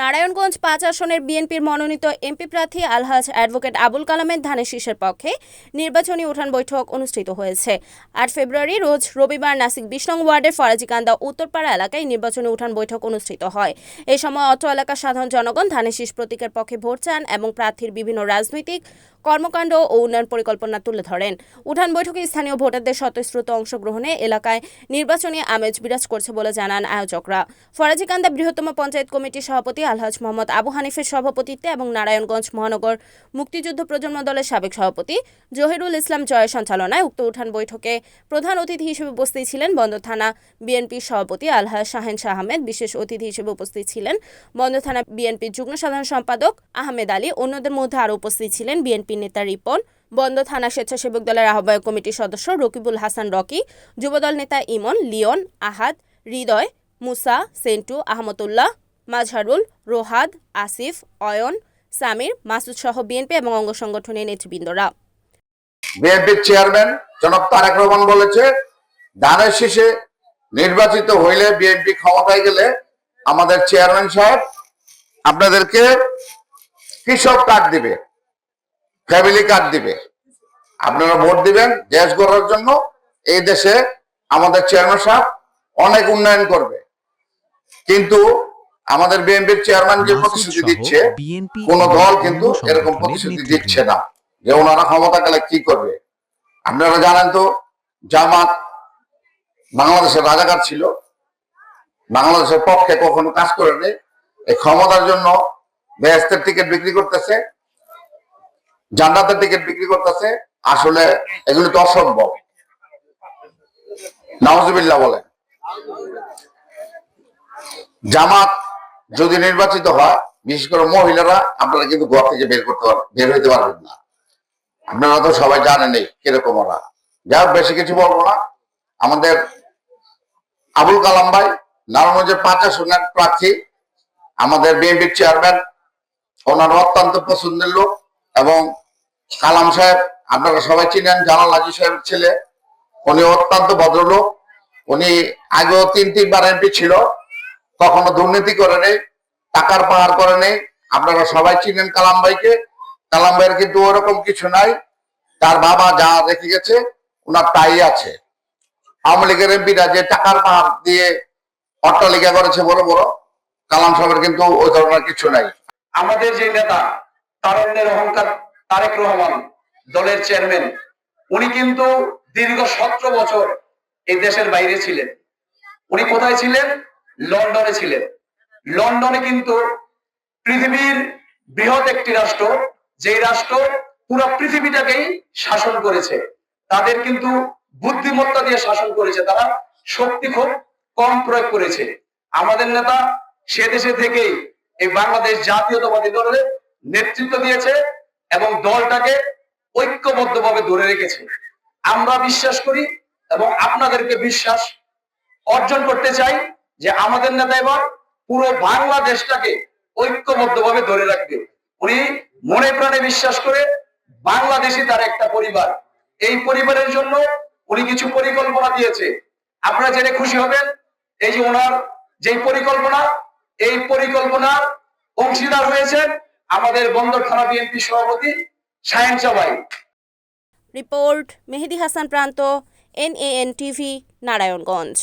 নারায়ণগঞ্জ ৫ আসনের বিএনপির মনোনীত এমপি প্রার্থী আলহাজ অ্যাডভোকেট আবুল কালামের ধানের শীষের পক্ষে নির্বাচনী উঠান বৈঠক অনুষ্ঠিত হয়েছে। ৮ ফেব্রুয়ারি রোজ রবিবার নাসিক ২০ নং ওয়ার্ডের ফরাজিকান্দা উত্তরপাড়া এলাকায় নির্বাচনী উঠান বৈঠক অনুষ্ঠিত হয়। এই সময় অত্র এলাকার সাধারণ জনগণ ধানের শীষ প্রতীকের পক্ষে ভোট চান এবং প্রার্থীর বিভিন্ন রাজনৈতিক কর্মকাণ্ড ও উন্নয়ন পরিকল্পনা তুলে ধরেন। উঠান বৈঠকে স্থানীয় ভোটারদের স্বতঃস্ফূর্ত অংশগ্রহণে এলাকায় নির্বাচনী আমেজ বিরাজ করছে বলে জানান আয়োজকরা। ফরাজিকান্দা বৃহত্তম পঞ্চায়েত কমিটির সভাপতি আলহাজ মোহাম্মদ আবু হানিফের সভাপতিত্বে এবং নারায়ণগঞ্জ মহানগর মুক্তিযুদ্ধ প্রজন্ম দলের সাবেক সভাপতি জহিরুল ইসলাম জয়ের সঞ্চালনায় উক্ত উঠান বৈঠকে প্রধান অতিথি হিসেবে উপস্থিত ছিলেন বন্দর থানা বিএনপির সভাপতি আলহাজ শাহেন শাহ আহমেদ। বিশেষ অতিথি হিসেবে উপস্থিত ছিলেন বন্দর থানা বিএনপির যুগ্ম সাধারণ সম্পাদক আহমেদ আলী। অন্যদের মধ্যে আরও উপস্থিত ছিলেন বিএনপি নেতা রিপন, বন্দর থানা স্বেচ্ছাসেবক দলের আহ্বায়ক কমিটির সদস্য রকিবুল হাসান রকি, যুবদল নেতা ইমন, লিওন, আহাদ, হৃদয়, মুসা, সেন্টু, আহমদুল্লাহ, মাজহারুল, রোহাদ, আসিফ, অয়ন, সামির, মাসুদ সহ বিএনপি এবং অঙ্গ সংগঠনের নেতৃবৃন্দরা। বিএনপির চেয়ারম্যান জনাব তারেক রহমান বলেছে, ধানের শীষে নির্বাচিত হইলে বিএনপি ক্ষমতায় গেলে আমাদের চেয়ারম্যান সাহেব আপনাদেরকে কৃষক কার্ড দিবে, ফ্যামিলি কার্ড দিবে, আপনারা ভোট দিবেন দেশ গড়ার জন্য। এই দেশে আমাদের চেয়ারম্যান সাহেব অনেক উন্নয়ন করবে। কিন্তু আমাদের বিএনপির চেয়ারম্যান যে প্রতিশ্রুতি দিচ্ছে, কোন দল কিন্তু এরকম প্রতিশ্রুতি দিচ্ছে না যে ওনারা ক্ষমতা গেলে কি করবে। আপনারা জানেন তো, জামাত বাংলাদেশের রাজাকার ছিল, বাংলাদেশের পক্ষে কখনো কাজ করেনি। এই ক্ষমতার জন্য বেহেশতের টিকিট বিক্রি করতেছে, জান্নাতের টিকিট বিক্রি করতেছে। আসলে এগুলো তো অসম্ভব। নাউজুবিল্লাহ বলেন। জামাত যদি নির্বাচিত হয়, বিশেষ করে মহিলারা, আপনারা কিন্তু ঘর থেকে বের হইতে পারবেন না। আপনারা তো সবাই জানেনই কিরকম ওরা। যাই বেশি কিছু বলবো না। আমাদের আবুল কালাম ভাই নারায়ণগঞ্জের ৫ আসনের প্রার্থী, আমাদের বিএনপির চেয়ারম্যান, ওনার অত্যন্ত পছন্দের লোক। এবং কালাম সাহেব আপনারা সবাই চিনেন, জালাল হাজি সাহেবের ছেলে। উনি অত্যন্ত ভদ্রলোক। উনি আগেও ৩বার এমপি ছিল, কখনো দুর্নীতি করে নেই, টাকার পাহাড় করে নেই। আপনারা সবাই চিনেন কালাম ভাইকে। কালাম ভাইয়ের কিন্তু ওরকম কিছু নাই। তার বাবা যা রেখে গেছে ওনার তাই আছে। আওয়ামী লীগের এমপিরা যে টাকার পাহাড় দিয়ে অট্টালিকা করেছে বড় বড়, কালাম সাহেবের কিন্তু ওই ধরনের কিছু নাই। আমাদের যে নেতা তারুণ্যের অহংকার তারেক রহমান, দলের চেয়ারম্যান, উনি কিন্তু দীর্ঘ 17 বছর এই দেশের বাইরে ছিলেন। উনি কোথায় ছিলেন? লন্ডনে ছিলেন। লন্ডনে কিন্তু পৃথিবীর বৃহৎ একটি রাষ্ট্র, যে রাষ্ট্র পুরো পৃথিবীটাকেই শাসন করেছে। তাদের কিন্তু বুদ্ধিমত্তা দিয়ে শাসন করেছে, তারা শক্তি খুব কম প্রয়োগ করেছে। আমাদের নেতা সে দেশে থেকেই এই বাংলাদেশ জাতীয়তাবাদী দলের নেতৃত্ব দিয়েছে এবং দলটাকে ঐক্যবদ্ধভাবে ধরে রেখেছে। আমরা বিশ্বাস করি এবং আপনাদেরকে বিশ্বাস অর্জন করতে চাই যে আমাদের নেতা এবার পুরো বাংলাদেশটাকে ঐক্যবদ্ধভাবে ধরে রাখবে। উনি মনে প্রাণে বিশ্বাস করে বাংলাদেশই তার একটা পরিবার। এই পরিবারের জন্য উনি কিছু পরিকল্পনা দিয়েছে। আপনারা জেনে খুশি হবেন, এই যে ওনার যে পরিকল্পনা, এই পরিকল্পনার অংশীদার হয়েছেন আমাদের বন্দর থানা বিএনপি সভাপতি শাহেন শাহ ভাই। রিপোর্ট মেহেদি হাসান প্রান্ত, NAN TV, নারায়ণগঞ্জ।